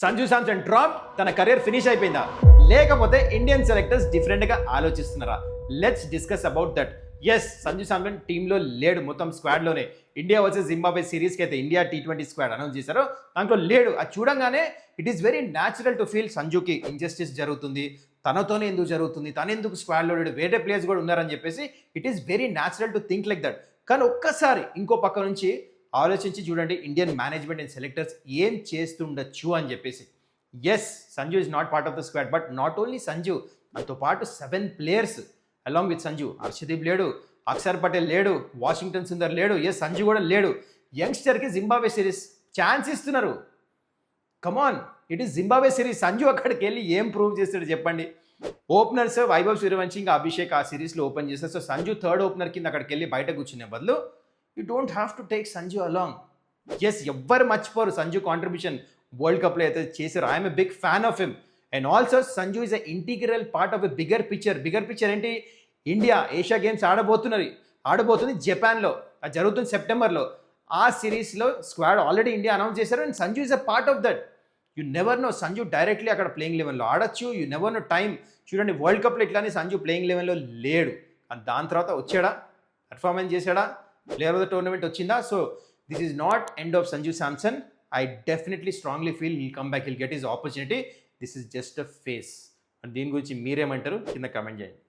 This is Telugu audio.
సంజు శాంసన్ డ్రాప్, తన కెరీర్ ఫినిష్ అయిపోయిందా, లేకపోతే ఇండియన్ సెలెక్టర్స్ డిఫరెంట్గా ఆలోచిస్తున్నారా? Let's discuss about that. Yes, Sanju Samson టీంలో లేడు, మొత్తం స్క్వాడ్లోనే. ఇండియా వర్సెస్ జింబాబ్వే సిరీస్కి అయితే ఇండియా T20 స్క్వాడ్ అనౌన్స్ చేశారో దాంట్లో లేడు. అది చూడంగానే it is very natural to feel సంజుకి ఇంజస్టిస్ జరుగుతుంది, తనతోనే ఎందుకు జరుగుతుంది, తను ఎందుకు స్క్వాడ్లో లేడు, వేరే ప్లేయర్స్ కూడా ఉన్నారని చెప్పేసి it is very natural to think like that. కానీ ఒక్కసారి ఇంకో పక్క నుంచి ఆలోచించి చూడండి, ఇండియన్ మేనేజ్మెంట్ అండ్ సెలెక్టర్స్ ఏం చేస్తుండొచ్చు అని చెప్పేసి. Yes, Sanju is not part of the squad, but not only Sanju, దాంతో పాటు 7 players along with Sanju. Arshdeep లేడు, అక్షర్ పటేల్ లేడు, వాషింగ్టన్ సుందర్ లేడు, ఎస్ సంజు కూడా లేడు. యంగ్స్టర్కి జింబాబ్వే సిరీస్ ఛాన్స్ ఇస్తున్నారు. Come on, it is Zimbabwe series. Sanju అక్కడికి వెళ్ళి ఏం ప్రూవ్ చేస్తాడు చెప్పండి? ఓపెనర్స్ వైభవ్ సూర్యవంశీ ఇంకా అభిషేక్ ఆ సిరీస్లో ఓపెన్ చేస్తారు. సో సంజు థర్డ్ ఓపెనర్ కింద అక్కడికి వెళ్ళి బయట కూర్చునే బదులు you don't have to take Sanju along. Yes, ఎవ్వరు మర్చిపోరు సంజు కాంట్రిబ్యూషన్ వరల్డ్ కప్లో అయితే చేశారు. I'm a big fan of him. And also Sanju is a integral part of a bigger picture. Bigger picture ఏంటి? ఇండియా ఏషియా గేమ్స్ ఆడబోతుంది జపాన్లో, అది జరుగుతుంది సెప్టెంబర్లో. ఆ సిరీస్లో స్క్వాడ్ ఆల్రెడీ ఇండియా అనౌన్స్ చేశారు and Sanju is a part of that. You never know, Sanju directly అక్కడ ప్లేయింగ్ లెవెన్లో ఆడొచ్చు. You never no time. చూడండి, వరల్డ్ కప్లో ఇట్లానే సంజు ప్లేయింగ్ లెవెన్లో లేడు, అండ్ దాని తర్వాత వచ్చాడా, పర్ఫార్మెన్స్ చేశాడా, ప్లేయర్ ఆఫ్ ద టోర్నమెంట్ వచ్చిందా? So this is not end of Sanju Samson. I definitely strongly feel he'll come back, heal get his opportunity. This is just a face. And దీని గురించి మీరేమంటారు కింద కమెంట్ చేయండి.